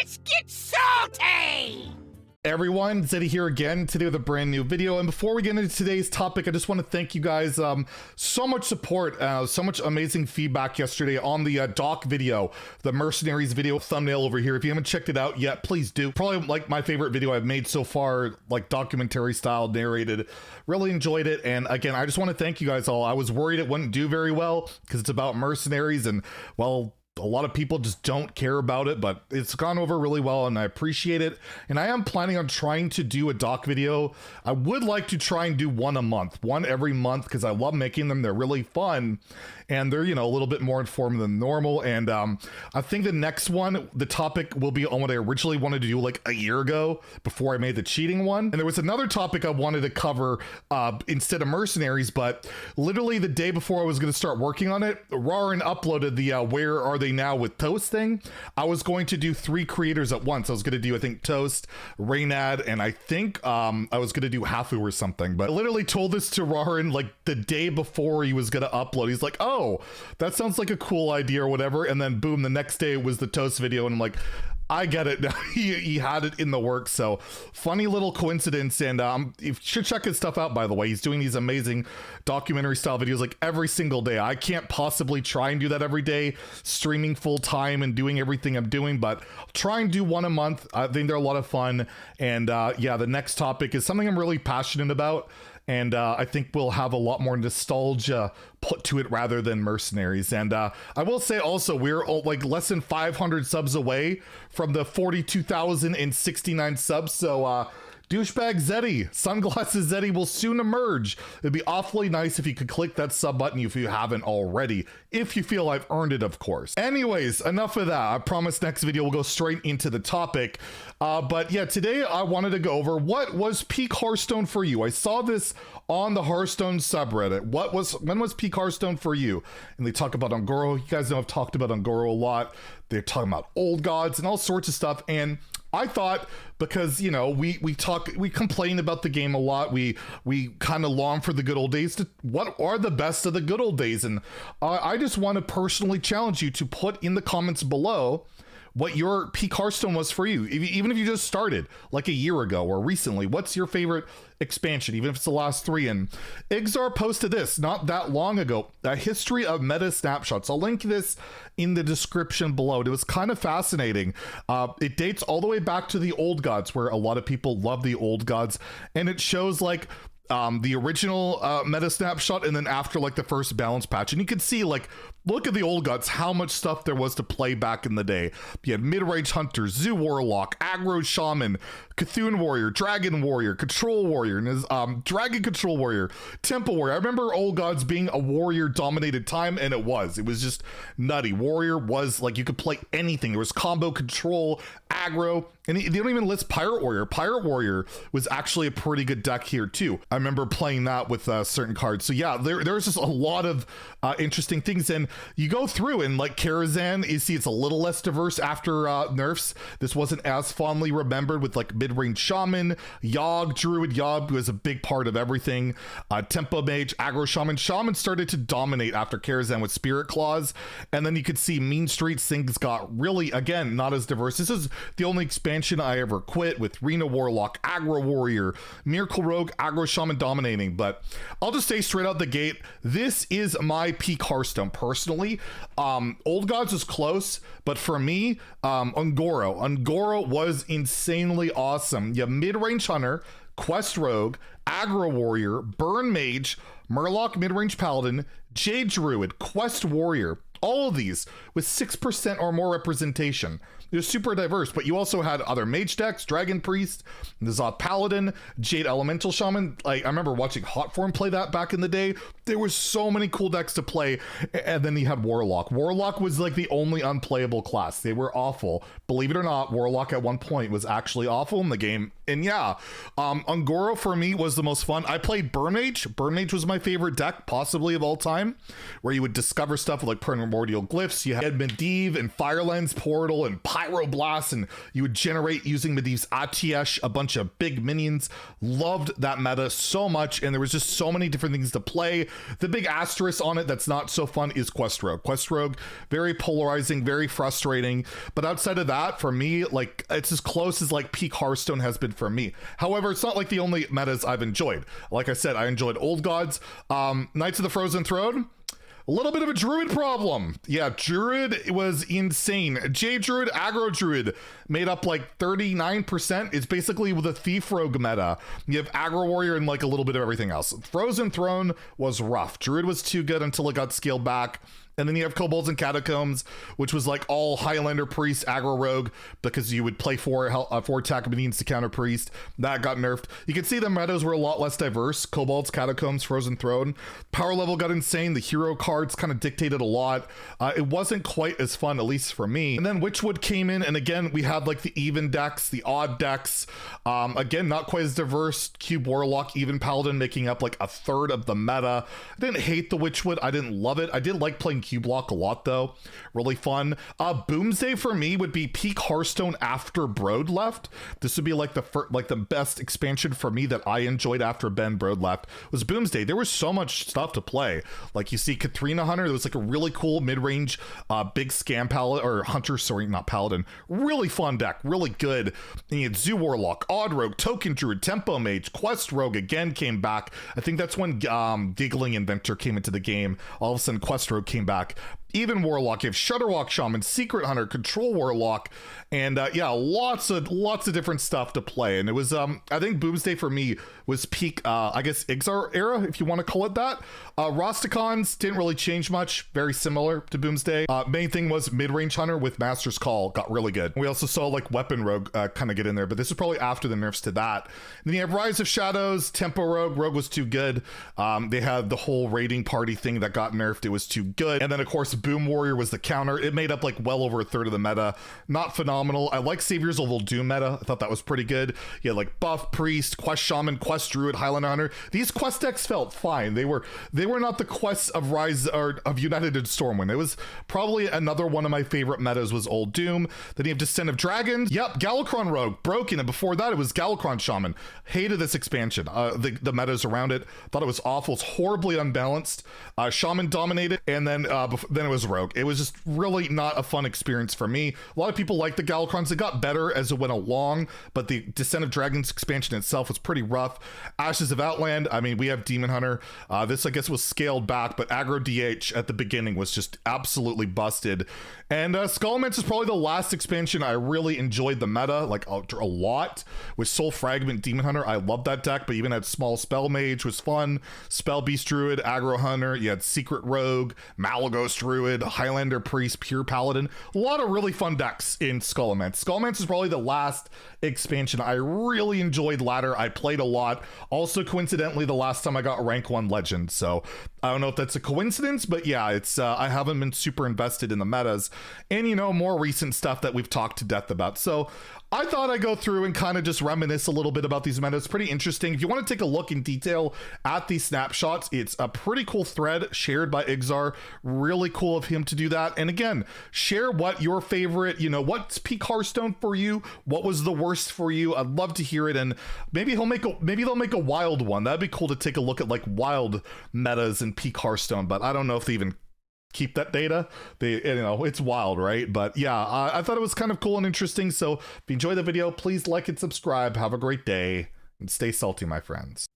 Let's get salty! Everyone, Zeddy here again today with a brand new video. And before we get into today's topic, I just want to thank you guys so much support, so much amazing feedback yesterday on the doc video, the Mercenaries video thumbnail over here. If you haven't checked it out yet, please do. Probably like my favorite video I've made so far, like documentary style, narrated. Really enjoyed it. And again, I just want to thank you guys all. I was worried it wouldn't do very well because it's about mercenaries and, well, a lot of people just don't care about it, but it's gone over really well and I appreciate it. And I am planning on trying to do a doc video. I would like to try and do one a month, one every month, because I love making them. They're really fun and they're, you know, a little bit more informative than normal. And I think the next one, the topic will be on what I originally wanted to do like a year ago before I made the cheating one. And there was another topic I wanted to cover instead of mercenaries, but literally the day before I was going to start working on it, Rarin uploaded the where are they now with Toast thing. I was going to do 3 creators at once. I was going to do, I think, Toast, Reynad, and I think I was going to do Hafu or something. But I literally told this to Rarin like the day before he was going to upload. He's like, oh, that sounds like a cool idea or whatever. And then boom, the next day it was the Toast video. And I'm like, I get it. he had it in the works. So funny little coincidence. And you should check his stuff out, by the way. He's doing these amazing documentary style videos like every single day. I can't possibly try and do that every day, streaming full time and doing everything I'm doing, but I'll try and do one a month. I think they're a lot of fun. And yeah, the next topic is something I'm really passionate about. And I think we'll have a lot more nostalgia put to it rather than mercenaries. And I will say also, we're like less than 500 subs away from the 42,069 subs. So douchebag Zeddy, sunglasses Zeddy will soon emerge. It'd be awfully nice if you could click that sub button if you haven't already, if you feel I've earned it, of course. Anyways, enough of that. I promise next video we'll go straight into the topic. But yeah, today I wanted to go over what was peak Hearthstone for you. I saw this on the Hearthstone subreddit. When was peak Hearthstone for you? And they talk about Ungoro. You guys know I've talked about Ungoro a lot. They're talking about old gods and all sorts of stuff. And I thought, because, you know, we complain about the game a lot. We kind of long for the good old days. What are the best of the good old days? And I just want to personally challenge you to put in the comments below what your peak Hearthstone was for you. Even if you just started like a year ago or recently, what's your favorite expansion, even if it's the last 3? And Igzar posted this not that long ago, a history of meta snapshots. I'll link this in the description below. It was kind of fascinating. It dates all the way back to the old gods, where a lot of people love the old gods, and it shows like the original meta snapshot and then after like the first balance patch, and you can see like, look at the old gods, how much stuff there was to play back in the day. You had mid-range hunter, zoo warlock, aggro shaman, Cthulhu warrior, dragon warrior, control warrior, and dragon control warrior, temple warrior. I remember old gods being a warrior dominated time, and it was just nutty. Warrior was like, you could play anything. There was combo, control, aggro, and they don't even list pirate warrior. Pirate warrior was actually a pretty good deck here too. I remember playing that with certain cards. So yeah, there's just a lot of interesting things. And you go through and like Karazhan, you see it's a little less diverse after nerfs. This wasn't as fondly remembered with like mid-range shaman, Yogg, druid. Yogg was a big part of everything. Tempo mage, aggro shaman. Shaman started to dominate after Karazhan with spirit claws. And then you could see mean streets, things got really, again, not as diverse. This is the only expansion I ever quit, with Rena warlock, aggro warrior, miracle rogue, aggro shaman dominating. But I'll just say straight out the gate, this is my peak Hearthstone personally. Old gods is close, but for me, Ungoro was insanely awesome. You have mid-range hunter, quest rogue, aggro warrior, burn mage, murloc mid-range paladin, jade druid, quest warrior. All of these with 6% or more representation. It was super diverse, but you also had other mage decks, dragon priest, the Zod paladin, jade elemental shaman. Like, I remember watching Hotform play that back in the day. There was so many cool decks to play. And then you had warlock. Warlock was like the only unplayable class. They were awful. Believe it or not, warlock at one point was actually awful in the game. And yeah, Ungoro for me was the most fun. I played burn mage. Burn mage was my favorite deck, possibly of all time, where you would discover stuff with like primordial glyphs. You had Medivh and Firelens Portal and Pyroblast, and you would generate using Medivh's Atiesh, a bunch of big minions. Loved that meta so much, and there was just so many different things to play. The big asterisk on it that's not so fun is Quest Rogue. Quest Rogue, very polarizing, very frustrating, but outside of that, for me, like, it's as close as like peak Hearthstone has been for me. However, it's not like the only metas I've enjoyed. Like I said, I enjoyed Old Gods, Knights of the Frozen Throne. A little bit of a Druid problem. Yeah, Druid was insane. J Druid, Aggro Druid made up like 39%. It's basically with a Thief Rogue meta. You have Aggro Warrior and like a little bit of everything else. Frozen Throne was rough. Druid was too good until it got scaled back. And then you have Kobolds and Catacombs, which was like all Highlander Priest, Aggro Rogue, because you would play four attack minions to counter Priest. That got nerfed. You can see the metas were a lot less diverse. Kobolds, Catacombs, Frozen Throne. Power level got insane. The hero cards kind of dictated a lot. It wasn't quite as fun, at least for me. And then Witchwood came in, and again, we had like the even decks, the odd decks. Again, not quite as diverse. Cube Warlock, even Paladin making up like a third of the meta. I didn't hate the Witchwood. I didn't love it. I did like playing Cube Block a lot though. Really fun. Boomsday for me would be peak Hearthstone after Broad left. This would be like the best expansion for me that I enjoyed after Ben Broad left was Boomsday. There was so much stuff to play. Like you see Katrina Hunter, there was like a really cool mid-range big scam paladin or hunter, sorry, not paladin. Really fun deck, really good. And you had Zoo Warlock, Odd Rogue, Token Druid, Tempo Mage, Quest Rogue again came back. I think that's when Giggling Inventor came into the game. All of a sudden Quest Rogue came back. Even Warlock, you have Shudderwalk Shaman, Secret Hunter, Control Warlock, and yeah, lots of different stuff to play. And it was I think Boomsday for me was peak I guess Ixar era, if you want to call it that. Rastakhan's didn't really change much, very similar to Boomsday. Main thing was mid-range Hunter with Master's Call, got really good. We also saw like Weapon Rogue kind of get in there, but this is probably after the nerfs to that. And then you have Rise of Shadows, Tempo Rogue. Rogue was too good. They had the whole raiding party thing that got nerfed. It was too good. And then of course Boom Warrior was the counter. It made up like well over a third of the meta. Not phenomenal. I like Saviors of Old Doom meta. I thought that was pretty good. You had like Buff Priest, Quest Shaman, Quest Druid, Highlander Hunter. These quest decks felt fine. They were not the quests of Rise or of United and Stormwind. It was probably another one of my favorite metas was Old Doom. Then you have Descent of Dragons. Yep, Galakron Rogue, broken, and before that it was Galakron Shaman. Hated this expansion. The metas around it. Thought it was awful. It's horribly unbalanced. Shaman dominated, and then it was Rogue. It was just really not a fun experience for me. A lot of people like the Galakrons. It got better as it went along, but the Descent of Dragons expansion itself was pretty rough. Ashes of Outland, I mean, we have Demon Hunter. This, I guess, was scaled back, but Aggro DH at the beginning was just absolutely busted. And Skullmantis is probably the last expansion I really enjoyed the meta, like a lot. With Soul Fragment Demon Hunter, I loved that deck, but even had Small Spell Mage was fun. Spell Beast Druid, Aggro Hunter, you had Secret Rogue, Malagos Druid, Highlander Priest, Pure Paladin. A lot of really fun decks in Skullmantis. Skullmantis is probably the last expansion I really enjoyed ladder. I played a lot. Also, coincidentally, the last time I got rank 1 legend. So I don't know if that's a coincidence, but yeah, it's I haven't been super invested in the metas and, you know, more recent stuff that we've talked to death about. So I thought I'd go through and kind of just reminisce a little bit about these metas. Pretty interesting. If you want to take a look in detail at these snapshots, it's a pretty cool thread shared by Ixar. Really cool of him to do that. And again, share what your favorite, you know, what's peak Hearthstone for you? What was the worst for you? I'd love to hear it. And maybe they'll make a wild one. That'd be cool to take a look at like wild metas in peak Hearthstone, but I don't know if they even keep that data. You know, it's wild, right? But yeah, I thought it was kind of cool and interesting. So if you enjoyed the video, please like and subscribe. Have a great day and stay salty, my friends.